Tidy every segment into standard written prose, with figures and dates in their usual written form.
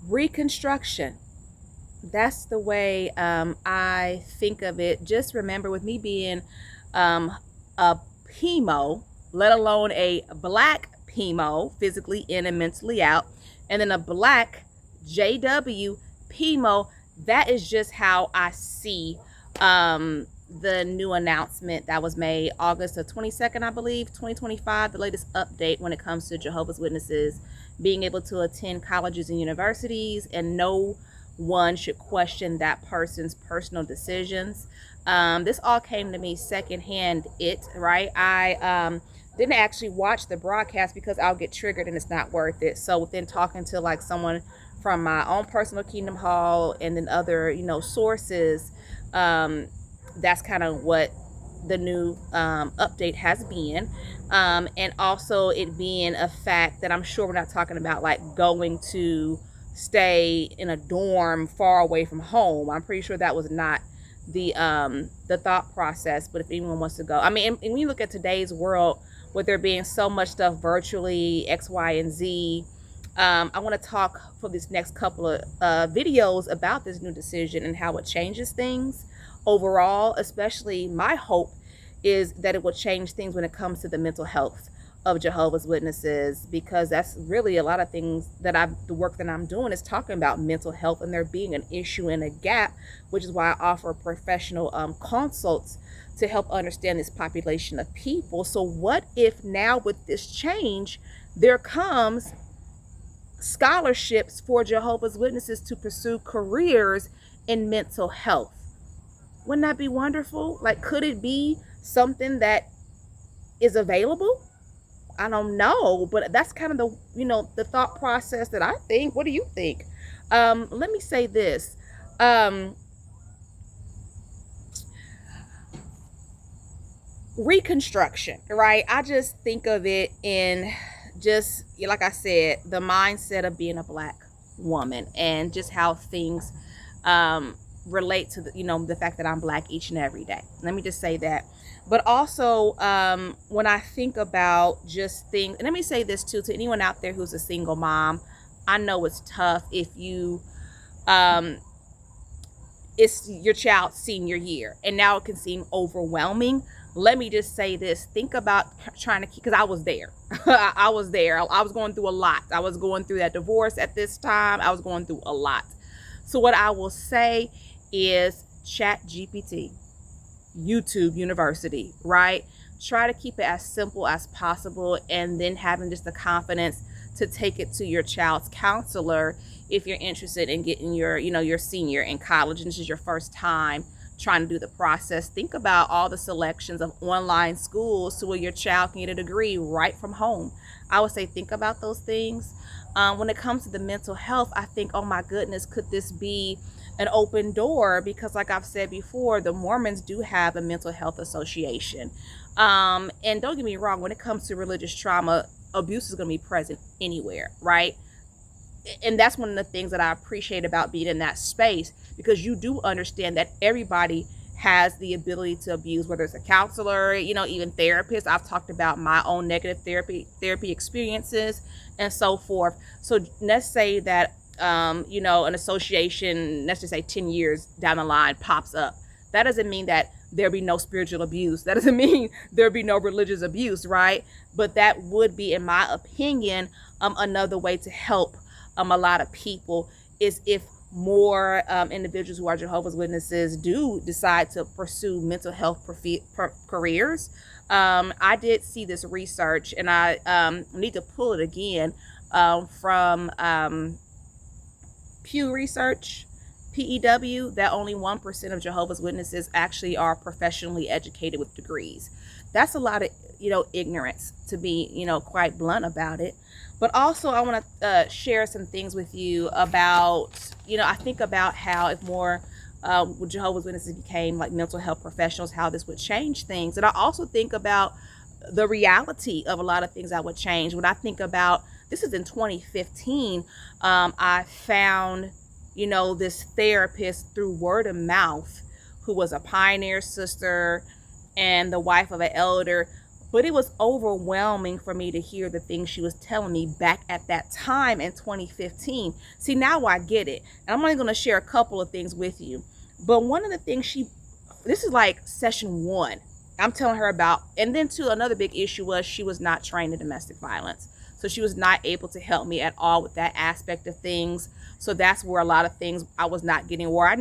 Reconstruction. That's the way I think of it. Just remember, with me being a PMO, let alone a black PMO, physically in and mentally out, and then a black JW PMO, that is just how I see the new announcement that was made August the 22nd, I believe, 2025, the latest update when it comes to Jehovah's Witnesses being able to attend colleges and universities, and no one should question that person's personal decisions. This all came to me secondhand, right? I didn't actually watch the broadcast because I'll get triggered and it's not worth it. So within talking to like someone from my own personal Kingdom Hall and then other, sources, that's kind of what the new update has been. And also it being a fact that I'm sure we're not talking about like going to stay in a dorm far away from home. I'm pretty sure that was not the thought process. But if anyone wants to go, I mean, and when you look at today's world, with there being so much stuff virtually, X, Y, and Z, I want to talk for this next couple of videos about this new decision and how it changes things overall. Especially my hope is that it will change things when it comes to the mental health of Jehovah's Witnesses, because that's really a lot of things that the work that I'm doing is talking about mental health and there being an issue and a gap, which is why I offer professional consults to help understand this population of people. So what if now with this change, there comes scholarships for Jehovah's Witnesses to pursue careers in mental health? Wouldn't that be wonderful? Like, could it be something that is available? I don't know, but that's kind of the thought process that I think. What do you think? Let me say this. Reconstruction, right? I just think of it in just, like I said, the mindset of being a black woman and just how things relate to the fact that I'm black each and every day. Let me just say that. But also, when I think about just things, and let me say this too, to anyone out there who's a single mom, I know it's tough if you, it's your child's senior year, and now it can seem overwhelming. Let me just say this. Think about trying to keep, because I was there. I was there. I was going through a lot. I was going through that divorce at this time. I was going through a lot. So what I will say is Chat GPT, YouTube University, right? Try to keep it as simple as possible, and then having just the confidence to take it to your child's counselor if you're interested in getting your senior in college and this is your first time trying to do the process. Think about all the selections of online schools to where your child can get a degree right from home. I would say think about those things. When it comes to the mental health, I think, oh my goodness, could this be an open door? Because like I've said before, the Mormons do have a mental health association. And don't get me wrong, when it comes to religious trauma, abuse is going to be present anywhere, right? And that's one of the things that I appreciate about being in that space, because you do understand that everybody has the ability to abuse, whether it's a counselor, even therapists. I've talked about my own negative therapy experiences and so forth. So let's say that an association, let's just say 10 years down the line, pops up. That doesn't mean that there'll be no spiritual abuse. That doesn't mean there'll be no religious abuse, right? But that would be, in my opinion, another way to help a lot of people, is if more individuals who are Jehovah's Witnesses do decide to pursue mental health careers. I did see this research, and I need to pull it again from Pew Research, PEW, that only 1% of Jehovah's Witnesses actually are professionally educated with degrees. That's a lot of, ignorance, to be, quite blunt about it. But also I want to share some things with you about, I think about how if more Jehovah's Witnesses became like mental health professionals, how this would change things. And I also think about the reality of a lot of things that would change. When I think about, this is in 2015, I found, this therapist through word of mouth who was a pioneer sister and the wife of an elder. But it was overwhelming for me to hear the things she was telling me back at that time in 2015. See, now I get it. And I'm only going to share a couple of things with you. But one of the things this is like session 1, I'm telling her about. And then too, another big issue was she was not trained in domestic violence. So she was not able to help me at all with that aspect of things. So that's where a lot of things I was not getting what I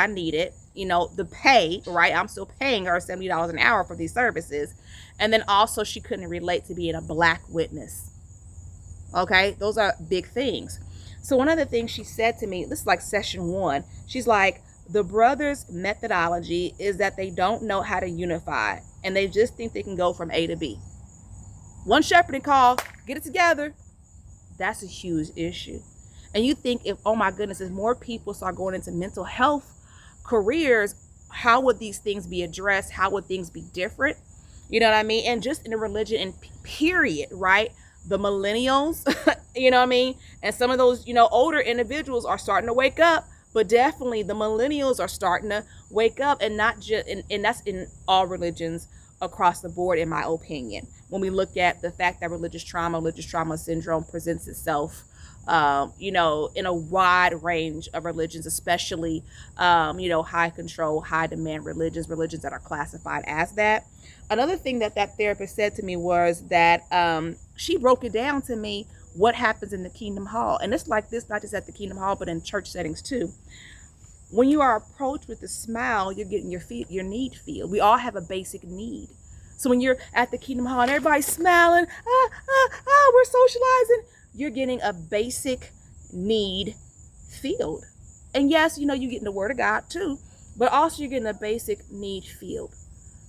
needed, the pay, right? I'm still paying her $70 an hour for these services. And then also she couldn't relate to being a Black witness. Okay, those are big things. So one of the things she said to me, this is like session 1, she's like, the brothers' methodology is that they don't know how to unify, and they just think they can go from A to B. One shepherding call, get it together. That's a huge issue. And you think, if, oh my goodness, if more people start going into mental health careers, how would these things be addressed? How would things be different? You know what I mean? And just in the religion and period, right? The millennials, you know what I mean? And some of those, older individuals are starting to wake up, but definitely the millennials are starting to wake up, and not just, and that's in all religions across the board, in my opinion. When we look at the fact that religious trauma syndrome presents itself, in a wide range of religions, especially, high control, high demand religions that are classified as that. Another thing that therapist said to me was that she broke it down to me what happens in the Kingdom Hall. And it's like this, not just at the Kingdom Hall, but in church settings too. When you are approached with a smile, you're getting your need filled. We all have a basic need. So when you're at the Kingdom Hall and everybody's smiling, we're socializing, you're getting a basic need filled. And yes, you're getting the word of God too, but also you're getting a basic need filled.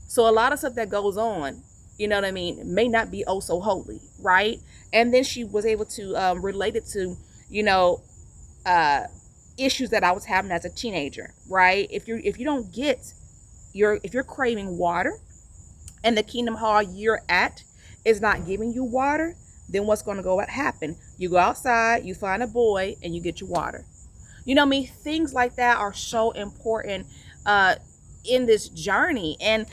So a lot of stuff that goes on, may not be oh so holy, right? And then she was able to relate it to, issues that I was having as a teenager, right? If you don't get if you're craving water, and the Kingdom Hall you're at is not giving you water, then what's going to happen? You go outside, you find a boy, and you get your water. Things like that are so important in this journey and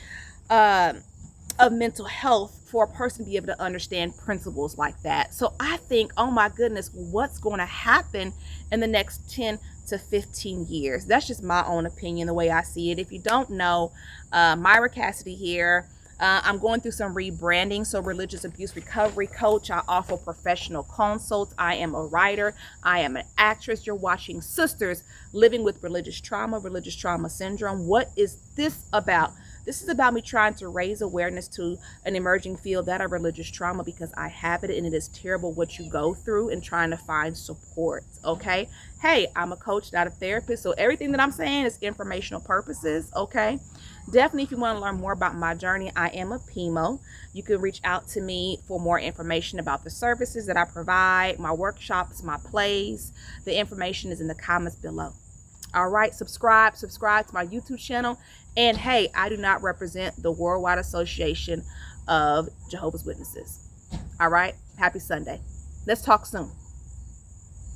of mental health, for a person to be able to understand principles like that. So I think, oh my goodness, what's going to happen in the next 10 to 15 years? That's just my own opinion, the way I see it. If you don't know, Myra Cassidy here. I'm going through some rebranding. So religious abuse recovery coach. I offer professional consults. I am a writer. I am an actress. You're watching Sisters Living with Religious Trauma Syndrome. What is this about? This is about me trying to raise awareness to an emerging field that of religious trauma, because I have it and it is terrible what you go through, and trying to find support. Okay. Hey, I'm a coach, not a therapist. So everything that I'm saying is informational purposes. Okay. Definitely, if you want to learn more about my journey, I am a PIMO. You can reach out to me for more information about the services that I provide, my workshops, my plays. The information is in the comments below. All right, subscribe to my YouTube channel. And hey, I do not represent the Worldwide Association of Jehovah's Witnesses. All right, happy Sunday. Let's talk soon.